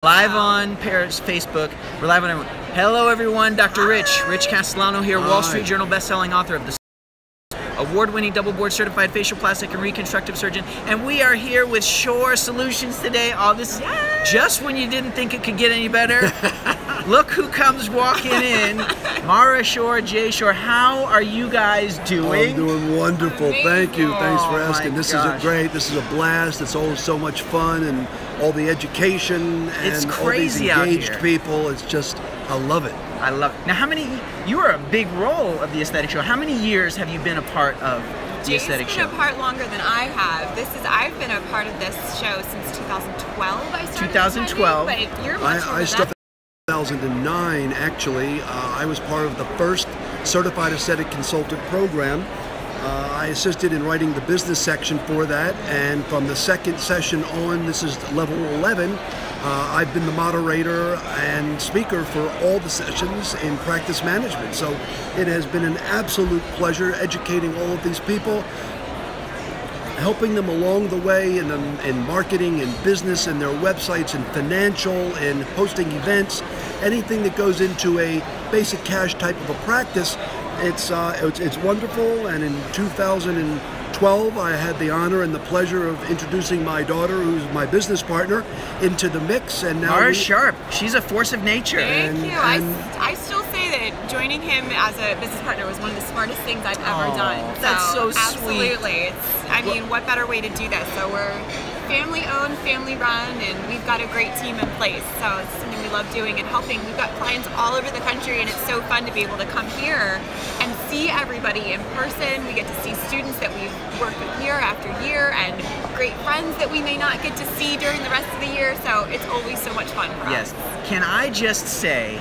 Live on Paris, Facebook. We're live on everyone. Hello everyone, Dr. Rich Castellano here, Wall Street Journal best-selling author of the award-winning double board certified facial plastic and reconstructive surgeon, and we are here with Shorr Solutions today. Oh, this is just when you didn't think it could get any better. Look who comes walking in. Mara Shorr, Jay Shorr. How are you guys doing? I'm doing wonderful. Amazing. Thank you. Thanks for Oh, asking. This is a blast. It's always so much fun, and all the education It's and all these crazy out engaged here. people. It's just, I love it. I love it. Now, you are a big role of the aesthetic show. How many years have you been a part of the aesthetic show? Jay's been a part longer than I have. I've been a part of this show since 2012. I started 2012. attending, but you're much older I than started in 2009, actually. I was part of the first Certified Aesthetic Consultant program. I assisted in writing the business section for that, and from the second session on, this is level 11, I've been the moderator and speaker for all the sessions in practice management. So it has been an absolute pleasure educating all of these people, helping them along the way in marketing and business and their websites and financial and hosting events, anything that goes into a basic cash type of a practice. It's wonderful, and in 2012 I had the honor and the pleasure of introducing my daughter, who's my business partner, into the mix. And now Mara Shorr, she's a force of nature. Thank you. I still say that joining him as a business partner was one of the smartest things I've ever done. That's so sweet. Absolutely. I mean, what better way to do this? So we're family owned, family run, and we've got a great team in place. So it's something we love doing and helping. We've got clients all over the country, and it's so fun to be able to come here and see everybody in person. We get to see students that we've worked with year after year, and great friends that we may not get to see during the rest of the year. So it's always so much fun for us. Yes. Can I just say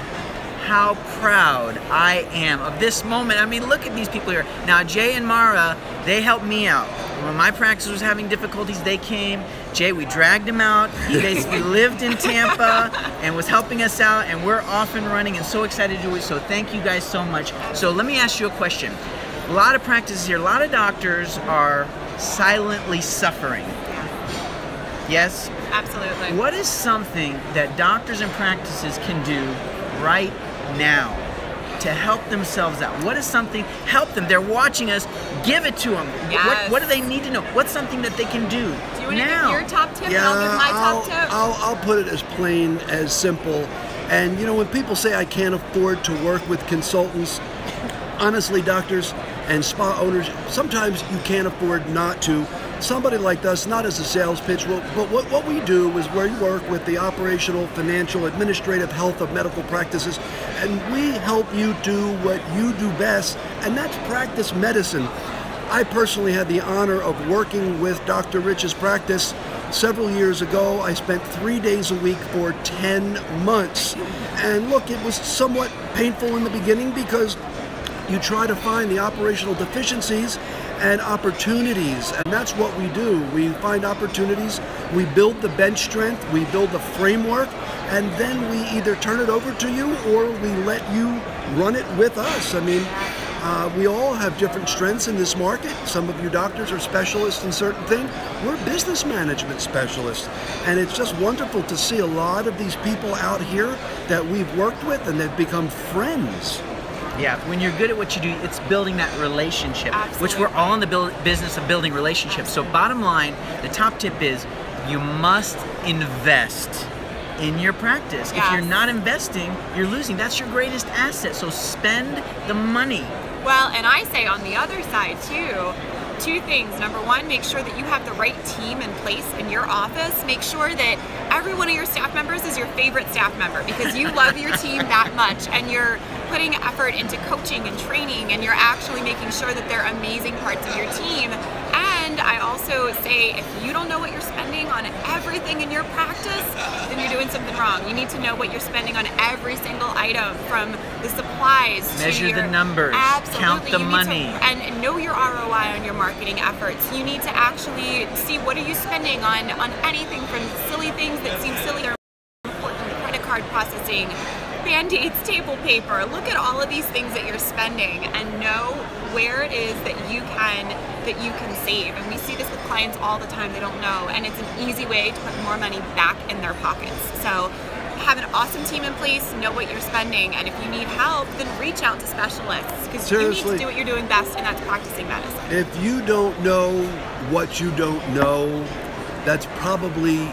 how proud I am of this moment? I mean, look at these people here. Now, Jay and Mara, they helped me out. When my practice was having difficulties, they came. Jay, we dragged him out. He basically lived in Tampa and was helping us out, and we're off and running and so excited to do it. So thank you guys so much. So let me ask you a question. A lot of practices here, a lot of doctors are silently suffering. Yes? Absolutely. What is something that doctors and practices can do right now to help themselves out? What is something, help them, they're watching us, give it to them. Yes. What do they need to know? What's something that they can do Do you want to now? give your top tip, Yeah, and I'll give my top tip? I'll put it as plain as simple. And you know, when people say I can't afford to work with consultants, honestly, doctors and spa owners, sometimes you can't afford not to. Somebody like us, not as a sales pitch, but what we do is we work with the operational, financial, administrative health of medical practices, and we help you do what you do best, and that's practice medicine. I personally had the honor of working with Dr. Rich's practice several years ago. I spent 3 days a week for 10 months. And look, it was somewhat painful in the beginning because you try to find the operational deficiencies and opportunities, and that's what we do. We find opportunities, we build the bench strength, we build the framework, and then we either turn it over to you or we let you run it with us. I mean, we all have different strengths in this market. Some of you doctors are specialists in certain things. We're business management specialists, and it's just wonderful to see a lot of these people out here that we've worked with, and they've become friends. Yeah, when you're good at what you do, it's building that relationship, which we're all in the business of building relationships. So bottom line, the top tip is you must invest in your practice. Yes. If you're not investing, you're losing. That's your greatest asset. So spend the money. Well, and I say on the other side too, two things. Number one, make sure that you have the right team in place in your office. Make sure that every one of your staff members is your favorite staff member, because you love your team that much, and you're putting effort into coaching and training, and you're actually making sure that they're amazing parts of your team. And I also say, if you don't know what you're spending on everything in your practice, then you're doing something wrong. You need to know what you're spending on every single item, from the supplies Measure to your... the numbers. Absolutely. Count the You need money. and know your ROI on your marketing efforts. You need to actually see, what are you spending on anything from silly things that seem silly or important, credit card processing, Band-Aids, table paper. Look at all of these things that you're spending and know where it is that you can save. And we see this with clients all the time. They don't know, and it's an easy way to put more money back in their pockets. So awesome team in place, know what you're spending, and if you need help, then reach out to specialists, because you need to do what you're doing best, and that's practicing medicine. If you don't know what you don't know, that's probably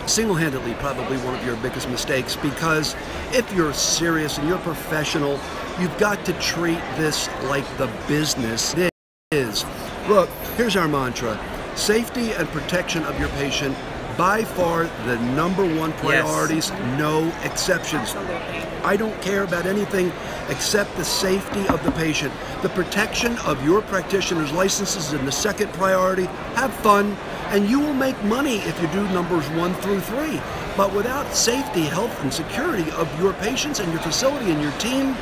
single-handedly probably one of your biggest mistakes, because if you're serious and you're professional, you've got to treat this like the business it is. Look, here's our mantra: safety and protection of your patient, by far the #1 priorities, yes. No exceptions. Absolutely. I don't care about anything except the safety of the patient. The protection of your practitioner's licenses is the second priority. Have fun, and you will make money if you do numbers 1 through 3. But without safety, health, and security of your patients and your facility and your team,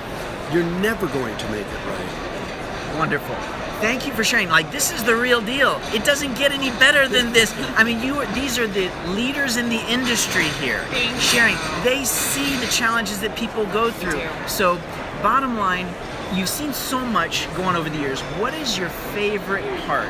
you're never going to make it right. Wonderful. Thank you for sharing. Like, this is the real deal. It doesn't get any better than this. I mean, these are the leaders in the industry here. Sharing. They see the challenges that people go through. So, bottom line, you've seen so much going over the years. What is your favorite part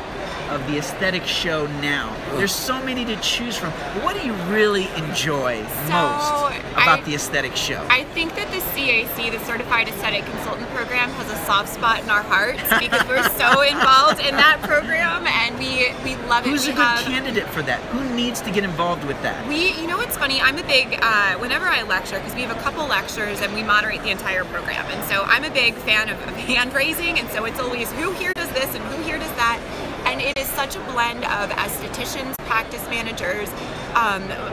of the aesthetic show now? There's so many to choose from. What do you really enjoy most about the aesthetic show? I think that the CAC, the Certified Aesthetic Consultant Program, has a soft spot in our hearts because we're so involved in that program, and we love it. Who's a good candidate for that? Who needs to get involved with that? You know what's funny? I'm a big, whenever I lecture, because we have a couple lectures and we moderate the entire program, and so I'm a big fan of hand raising, and so it's always who here does this and who here does that. And it is such a blend of estheticians, practice managers,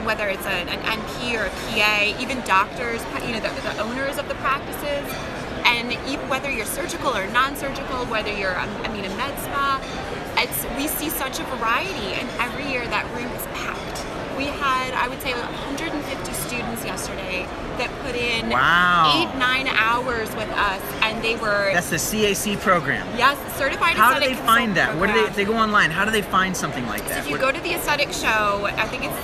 whether it's an NP or a PA, even doctors, you know, the owners of the practices, and even whether you're surgical or non-surgical, whether you're, a med spa, we see such a variety, and every year that room is packed. We had, I would say, 150 students yesterday that put in 8-9 hours with us, and they were... That's the CAC program. Yes, Certified How Aesthetic do they find that? Program. What do they, if they go online, how do they find something like that? So if you go to the aesthetic show, I think it's,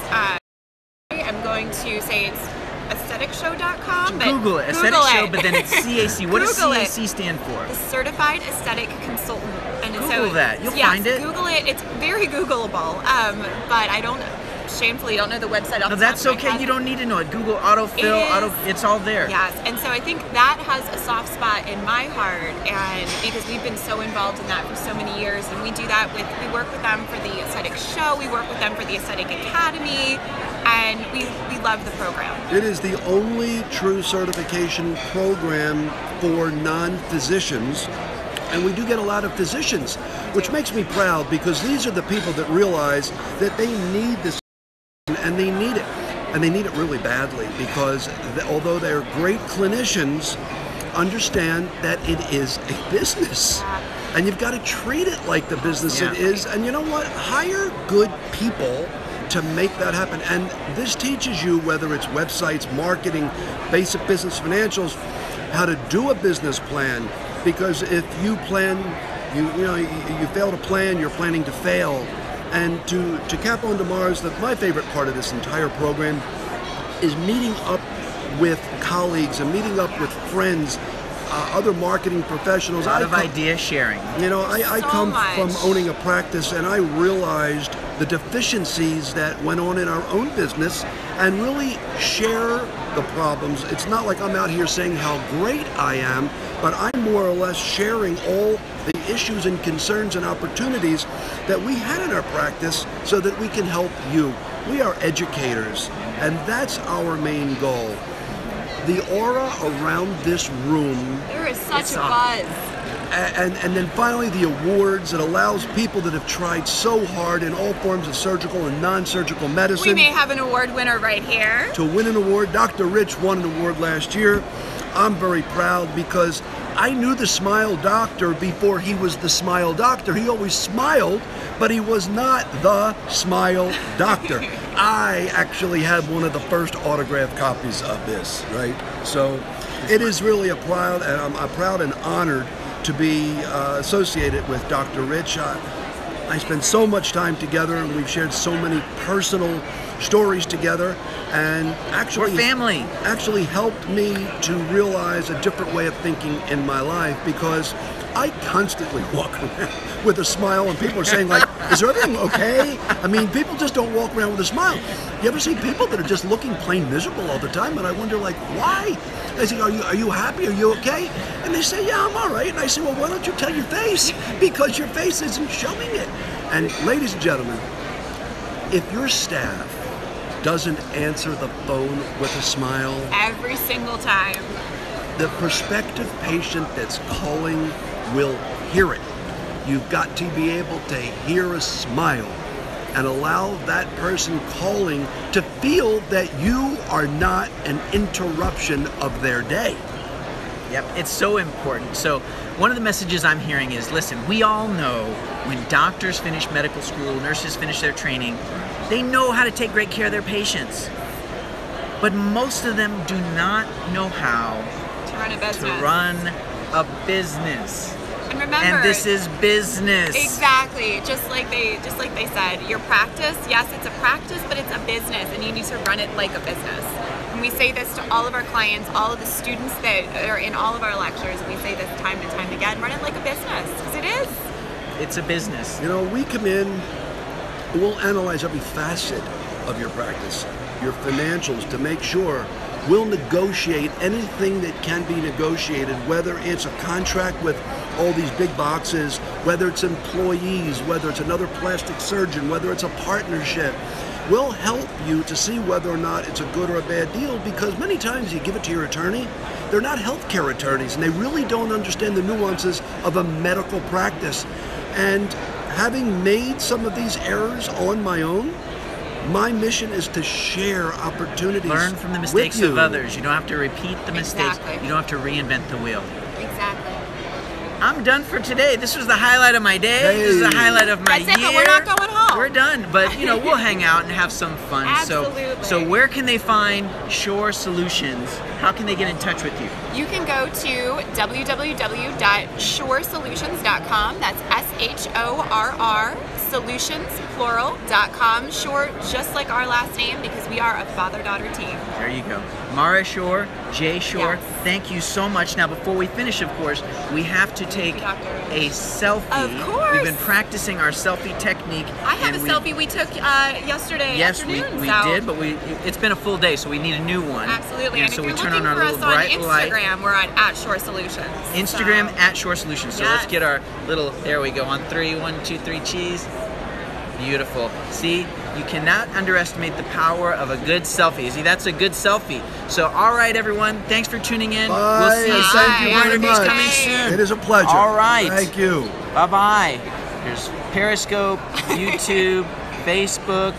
I'm going to say it's aestheticshow.com. Google it, aesthetic show, but then it's CAC. What does CAC stand for? The Certified Aesthetic Consultant. And Google that. You'll find it. Google it. It's very Googleable, but I don't... Shamefully, don't know the website. No, that's okay. You don't need to know it. Google autofill, it's all there. Yes, and so I think that has a soft spot in my heart, and because we've been so involved in that for so many years, and we do that we work with them for the aesthetic show, we work with them for the aesthetic academy, and we love the program. It is the only true certification program for non-physicians. And we do get a lot of physicians, which makes me proud, because these are the people that realize that they need this, and they need it. And they need it really badly, because although they're great clinicians, understand that it is a business. And you've got to treat it like the business it is. And you know what? Hire good people to make that happen. And this teaches you, whether it's websites, marketing, basic business financials, how to do a business plan. Because if you plan, you fail to plan, you're planning to fail. And to cap on to Mars, my favorite part of this entire program is meeting up with colleagues and meeting up with friends, other marketing professionals. A lot of idea sharing. You know, I come from owning a practice, and I realized the deficiencies that went on in our own business, and really share the problems. It's not like I'm out here saying how great I am, but I'm more or less sharing all the issues and concerns and opportunities that we had in our practice so that we can help you. We are educators, and that's our main goal. The aura around this room... There is such a buzz. And then finally the awards that allows people that have tried so hard in all forms of surgical and non-surgical medicine. We may have an award winner right here. To win an award. Dr. Rich won an award last year. I'm very proud because I knew the Smile Doctor before he was the Smile Doctor. He always smiled, but he was not the Smile Doctor. I actually had one of the first autographed copies of this, right? So it is really a proud, and I'm proud and honored to be associated with Dr. Rich. I spent so much time together, and we've shared so many personal stories together, and We're family. actually helped me to realize a different way of thinking in my life, because I constantly walk around with a smile, and people are saying, like, is everything okay? I mean, people just don't walk around with a smile. You ever see people that are just looking plain miserable all the time? And I wonder, like, why? I say, are you happy? Are you okay? And they say, yeah, I'm all right. And I say, well, why don't you tell your face? Because your face isn't showing it. And ladies and gentlemen, if your staff doesn't answer the phone with a smile, Every single time. the prospective patient that's calling will hear it. You've got to be able to hear a smile and allow that person calling to feel that you are not an interruption of their day. Yep, it's so important. So one of the messages I'm hearing is, listen, we all know when doctors finish medical school, nurses finish their training, they know how to take great care of their patients. But most of them do not know how To run a business. to run a business. And remember, And this is business. exactly, just like they said, your practice, yes, it's a practice, but it's a business, and you need to run it like a business. And we say this to all of our clients, all of the students that are in all of our lectures. We say this time and time again: run it like a business, because it is. It's a business. You know, we come in, we'll analyze every facet of your practice, your financials, to make sure we'll negotiate anything that can be negotiated, whether it's a contract with all these big boxes, whether it's employees, whether it's another plastic surgeon, whether it's a partnership. We'll help you to see whether or not it's a good or a bad deal, because many times you give it to your attorney, they're not healthcare attorneys, and they really don't understand the nuances of a medical practice. And having made some of these errors on my own, my mission is to share opportunities. Learn from the mistakes with you. of others. You don't have to repeat the mistakes. Exactly. You don't have to reinvent the wheel. Exactly. I'm done for today. This was the highlight of my day. This is the Hey. highlight of my That's it, year. but we're not going home. We're done. But you know, we'll hang out and have some fun. Absolutely. So where can they find Shorr Solutions? How can they get in touch with you? You can go to www.shorrsolutions.com. That's SHORR Solutions, plural.com. Shorr, just like our last name, because we are a father-daughter team. There you go. Mara Shorr, Jay Shorr, Yes. thank you so much. Now, before we finish, of course, we have to take Doctor. a selfie. Of course. We've been practicing our selfie technique. I have a and selfie we took yesterday Yes, afternoon. we so. did, but it's been a full day, so we need a new one. Absolutely. And And so if we you're turn looking on our for little us on bright light. Instagram, we're on @ShorrSolutions. Instagram So, @Shorr Solutions. So let's Yes. get our little, there we go, on 3, 1, 2, 3, cheese. Beautiful. See, you cannot underestimate the power of a good selfie. See, that's a good selfie. So, all right, everyone, thanks for tuning in. Bye. We'll see you Thank soon. you More very interviews much. coming soon. It is a pleasure. All right. Thank you. Bye-bye. There's Periscope, YouTube, Facebook,